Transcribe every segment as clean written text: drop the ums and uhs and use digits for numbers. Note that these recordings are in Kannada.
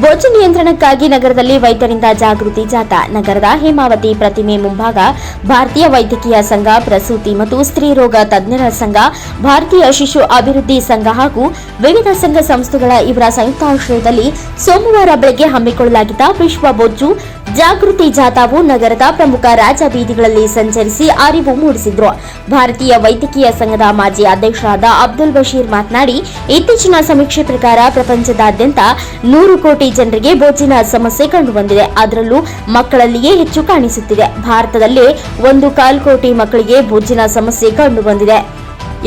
ಬೊಜ್ಜು ನಿಯಂತ್ರಣಕ್ಕಾಗಿ ನಗರದಲ್ಲಿ ವೈದ್ಯರಿಂದ ಜಾಗೃತಿ ಜಾಥಾ. ನಗರದ ಹೇಮಾವತಿ ಪ್ರತಿಮೆ ಮುಂಭಾಗ ಭಾರತೀಯ ವೈದ್ಯಕೀಯ ಸಂಘ, ಪ್ರಸೂತಿ ಮತ್ತು ಸ್ತ್ರೀ ರೋಗ ತಜ್ಞರ ಸಂಘ, ಭಾರತೀಯ ಶಿಶು ಅಭಿವೃದ್ಧಿ ಸಂಘ ಹಾಗೂ ವಿವಿಧ ಸಂಘ ಸಂಸ್ಥೆಗಳ ಇವರ ಸಂಯುಕ್ತಾಶ್ರಯದಲ್ಲಿ ಸೋಮವಾರ ಬೆಳಗ್ಗೆ ಹಮ್ಮಿಕೊಳ್ಳಲಾಗಿದ್ದ ವಿಶ್ವ ಬೊಜ್ಜು ಜಾಗೃತಿ ಜಾಥಾವು ನಗರದ ಪ್ರಮುಖ ರಾಜ ಬೀದಿಗಳಲ್ಲಿ ಸಂಚರಿಸಿ ಅರಿವು ಮೂಡಿಸಿದ್ರು. ಭಾರತೀಯ ವೈದ್ಯಕೀಯ ಸಂಘದ ಮಾಜಿ ಅಧ್ಯಕ್ಷರಾದ ಅಬ್ದುಲ್ ಬಶೀರ್ ಮಾತನಾಡಿ, ಇತ್ತೀಚಿನ ಸಮೀಕ್ಷೆ ಪ್ರಕಾರ ಪ್ರಪಂಚದಾದ್ಯಂತ 100 ಕೋಟಿ ಜನರಿಗೆ ಬೊಜ್ಜಿನ ಸಮಸ್ಯೆ ಕಂಡುಬಂದಿದೆ. ಅದರಲ್ಲೂ ಮಕ್ಕಳಲ್ಲಿಯೇ ಹೆಚ್ಚು ಕಾಣಿಸುತ್ತಿದೆ. ಭಾರತದಲ್ಲೇ 1.25 ಕೋಟಿ ಮಕ್ಕಳಿಗೆ ಬೊಜ್ಜಿನ ಸಮಸ್ಯೆ ಕಂಡುಬಂದಿದೆ.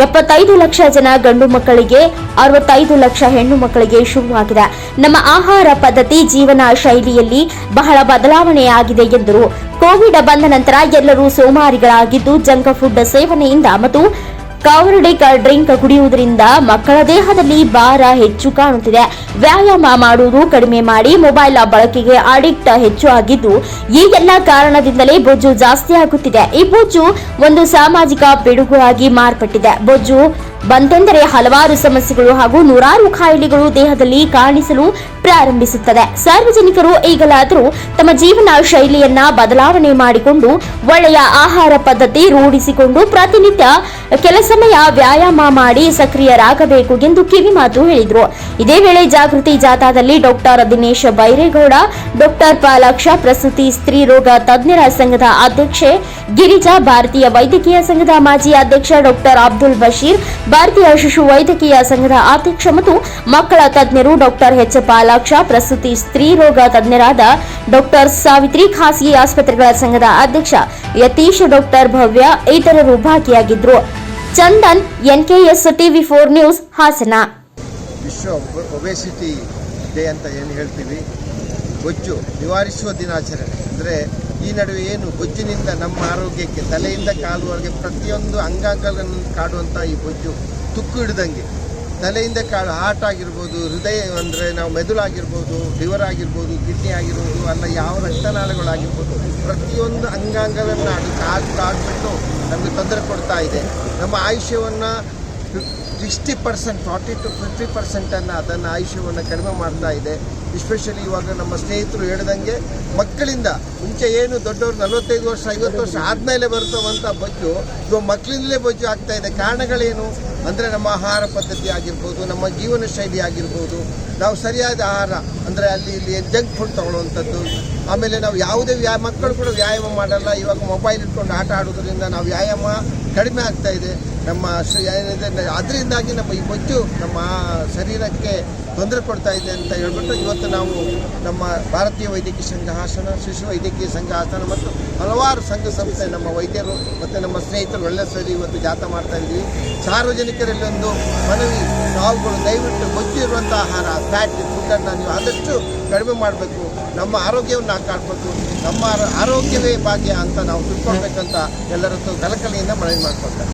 75 ಲಕ್ಷ ಜನ ಗಂಡು ಮಕ್ಕಳಿಗೆ, 65 ಲಕ್ಷ ಹೆಣ್ಣು ಮಕ್ಕಳಿಗೆ ಶುರುವಾಗಿದೆ. ನಮ್ಮ ಆಹಾರ ಪದ್ಧತಿ, ಜೀವನ ಶೈಲಿಯಲ್ಲಿ ಬಹಳ ಬದಲಾವಣೆಯಾಗಿದೆ ಎಂದರು. ಕೋವಿಡ್ ಬಂದ ನಂತರ ಎಲ್ಲರೂ ಸೋಮಾರಿಗಳಾಗಿದ್ದು, ಜಂಕ್ ಫುಡ್ ಸೇವನೆಯಿಂದ ಮತ್ತು ಕವರ್ಡಿಕ್ ಡ್ರಿಂಕ್ ಕುಡಿಯುವುದರಿಂದ ಮಕ್ಕಳ ದೇಹದಲ್ಲಿ ಭಾರ ಹೆಚ್ಚು ಕಾಣುತ್ತಿದೆ. ವ್ಯಾಯಾಮ ಮಾಡುವುದು ಕಡಿಮೆ ಮಾಡಿ ಮೊಬೈಲ್ ಬಳಕೆಗೆ ಅಡಿಕ್ಟ್ ಹೆಚ್ಚು ಆಗಿದ್ದು, ಈ ಎಲ್ಲ ಕಾರಣದಿಂದಲೇ ಬೊಜ್ಜು ಜಾಸ್ತಿ ಆಗುತ್ತಿದೆ. ಈ ಬೊಜ್ಜು ಒಂದು ಸಾಮಾಜಿಕ ಪಿಡುಗಾಗಿ ಮಾರ್ಪಟ್ಟಿದೆ. ಬೊಜ್ಜು ಬಂತೆಂದರೆ ಹಲವಾರು ಸಮಸ್ಯೆಗಳು ಹಾಗೂ ನೂರಾರು ಕಾಯಿಲೆಗಳು ದೇಹದಲ್ಲಿ ಕಾಣಿಸಲು ಪ್ರಾರಂಭಿಸುತ್ತದೆ. ಸಾರ್ವಜನಿಕರು ಈಗಲಾದರೂ ತಮ್ಮ ಜೀವನ ಶೈಲಿಯನ್ನ ಬದಲಾವಣೆ ಮಾಡಿಕೊಂಡು ಒಳ್ಳೆಯ ಆಹಾರ ಪದ್ಧತಿ ರೂಢಿಸಿಕೊಂಡು ಪ್ರತಿನಿತ್ಯ ಕೆಲ ಸಮಯ ವ್ಯಾಯಾಮ ಮಾಡಿ ಸಕ್ರಿಯರಾಗಬೇಕು ಎಂದು ಕಿವಿಮಾತು ಹೇಳಿದರು. ಇದೇ ವೇಳೆ ಜಾಗೃತಿ ಜಾಥಾದಲ್ಲಿ ಡಾಕ್ಟರ್ ದಿನೇಶ್ ಬೈರೇಗೌಡ, ಡಾಕ್ಟರ್ ಪಾಲಾಕ್ಷ, ಪ್ರಸೂತಿ ಸ್ತ್ರೀ ರೋಗ ತಜ್ಞರ ಸಂಘದ ಅಧ್ಯಕ್ಷೆ ಗಿರಿಜಾ, ಭಾರತೀಯ ವೈದ್ಯಕೀಯ ಸಂಘದ ಮಾಜಿ ಅಧ್ಯಕ್ಷ ಡಾಕ್ಟರ್ ಅಬ್ದುಲ್ ಬಶೀರ್, ಭಾರತೀಯ ಶಿಶು ವೈದ್ಯಕೀಯ ಸಂಘದ ಅಧ್ಯಕ್ಷ ಮತ್ತು ಮಕ್ಕಳ ತಜ್ಞರು ಡಾಕ್ಟರ್ ಎಚ್ ಪಾಲಾಕ್ಷ, ಪ್ರಸೂತಿ ಸ್ತ್ರೀ ರೋಗ ತಜ್ಞರಾದ ಡಾಕ್ಟರ್ ಸಾವಿತ್ರಿ, ಖಾಸಗಿ ಆಸ್ಪತ್ರೆಗಳ ಸಂಘದ ಅಧ್ಯಕ್ಷ ಯತೀಶ್, ಡಾಕ್ಟರ್ ಭವ್ಯ ಇತರರು ಭಾಗಿಯಾಗಿದ್ದರು. Chandan, NKS TV4 news, Hassan. ವಿಶ್ವ ಒಬೆಸಿಟಿ ಡೇ ಅಂತ ಏನು ಹೇಳ್ತೀವಿ, ಬೊಜ್ಜು ನಿವಾರಿಸುವ ದಿನಾಚರಣೆ. ಅಂದರೆ ಈ ನಡುವೆ ಏನು ಬೊಜ್ಜಿನಿಂದ ನಮ್ಮ ಆರೋಗ್ಯಕ್ಕೆ ತಲೆಯಿಂದ ಕಾಲುವರೆಗೆ ಪ್ರತಿಯೊಂದು ಅಂಗಾಂಗಗಳನ್ನು ಕಾಡುವಂಥ ಈ ಬೊಜ್ಜು ತುಕ್ಕು ಹಿಡ್ದಂಗೆ ತಲೆಯಿಂದ ಕಾಡು ಹಾರ್ಟ್ ಆಗಿರ್ಬೋದು, ಹೃದಯ ಅಂದರೆ ನಾವು ಮೆದುಳಾಗಿರ್ಬೋದು, ಲಿವರ್ ಆಗಿರ್ಬೋದು, ಕಿಡ್ನಿ ಆಗಿರ್ಬೋದು, ಅಲ್ಲ ಯಾವ ರಕ್ತನಾಳಗಳಾಗಿರ್ಬೋದು, ಪ್ರತಿಯೊಂದು ಅಂಗಾಂಗಗಳನ್ನು ಕಾಡ್ಬಿಟ್ಟು ನಮಗೆ ತೊಂದರೆ ಕೊಡ್ತಾ ಇದೆ. ನಮ್ಮ ಆಯುಷ್ಯವನ್ನು 60%, 40 to 50% ಅದನ್ನು ಆಯುಷ್ಯವನ್ನು ಕಡಿಮೆ ಮಾಡ್ತಾ ಇದೆ. ಎಸ್ಪೆಷಲಿ ಇವಾಗ ನಮ್ಮ ಸ್ನೇಹಿತರು ಹೇಳ್ದಂಗೆ ಮಕ್ಕಳಿಂದ ಮುಂಚೆ ಏನು ದೊಡ್ಡವರು 45 ವರ್ಷ 50 ವರ್ಷ ಆದಮೇಲೆ ಬರ್ತವಂಥ ಬೊಜ್ಜು ಇವಾಗ ಮಕ್ಕಳಿಂದಲೇ ಬೊಜ್ಜು ಆಗ್ತಾ ಇದೆ. ಕಾರಣಗಳೇನು ಅಂದರೆ ನಮ್ಮ ಆಹಾರ ಪದ್ಧತಿ ಆಗಿರ್ಬೋದು, ನಮ್ಮ ಜೀವನ ಶೈಲಿ ಆಗಿರ್ಬೋದು, ನಾವು ಸರಿಯಾದ ಆಹಾರ ಅಂದರೆ ಅಲ್ಲಿ ಇಲ್ಲಿ ಜಂಕ್ ಫುಡ್ ತೊಗೊಳ್ಳುವಂಥದ್ದು. ಆಮೇಲೆ ನಾವು ಯಾವುದೇ ಮಕ್ಕಳು ಕೂಡ ವ್ಯಾಯಾಮ ಮಾಡಲ್ಲ. ಇವಾಗ ಮೊಬೈಲ್ ಇಟ್ಕೊಂಡು ಆಟ ಆಡೋದ್ರಿಂದ ನಾವು ವ್ಯಾಯಾಮ ಕಡಿಮೆ ಆಗ್ತಾ ಇದೆ. ನಮ್ಮ ಏನಿದೆ ಅದರಿಂದಾಗಿ ನಮ್ಮ ಈ ಬೊಜ್ಜು ನಮ್ಮ ಶರೀರಕ್ಕೆ ತೊಂದರೆ ಕೊಡ್ತಾ ಇದೆ ಅಂತ ಹೇಳ್ಬಿಟ್ಟು ಇವತ್ತು ನಾವು ನಮ್ಮ ಭಾರತೀಯ ವೈದ್ಯಕೀಯ ಸಂಘ ಹಾಸನ, ಶಿಶು ವೈದ್ಯಕೀಯ ಸಂಘ ಹಾಸನ ಮತ್ತು ಹಲವಾರು ಸಂಘ ಸಂಸ್ಥೆ ನಮ್ಮ ವೈದ್ಯರು ಮತ್ತು ನಮ್ಮ ಸ್ನೇಹಿತರು ಒಳ್ಳೆ ಸೇರಿ ಇವತ್ತು ಜಾಥಾ ಮಾಡ್ತಾ ಇದ್ದೀವಿ. ಸಾರ್ವಜನಿಕರಲ್ಲಿ ಒಂದು ಮನವಿ, ನಾವುಗಳು ದಯವಿಟ್ಟು ಬೊಜ್ಜು ಇರುವಂಥ ಆಹಾರ, ಫ್ಯಾಟ್ ಫುಡ್ಡನ್ನು ನೀವು ಆದಷ್ಟು ಕಡಿಮೆ ಮಾಡಬೇಕು. ನಮ್ಮ ಆರೋಗ್ಯವನ್ನು ಕಾಪಾಡಬೇಕು. ನಮ್ಮ ಆರೋಗ್ಯವೇ ಭಾಗ್ಯ ಅಂತ ನಾವು ತಿಳ್ಕೊಳ್ಬೇಕಂತ ಎಲ್ಲರದ್ದು ಕಳಕಳಿಯಿಂದ ಮನವಿ ಮಾಡ್ಕೊಳ್ತಾರೆ.